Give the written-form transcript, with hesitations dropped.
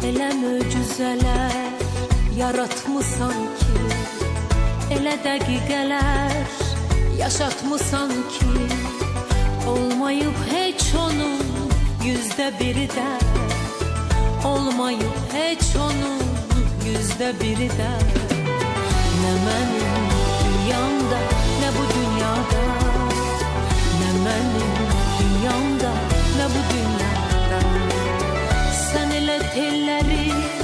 Elə möcüzələr yaratmısan ki, elə dəqiqələr yaşatmısan ki, olmayıb heç onun yüzdə biri də, olmayıb heç onun yüzdə biri də. Nə mənim dünyamda, nə bu dünyada, nə mənim dünyamda, nə bu dünyada. Sən elə telləri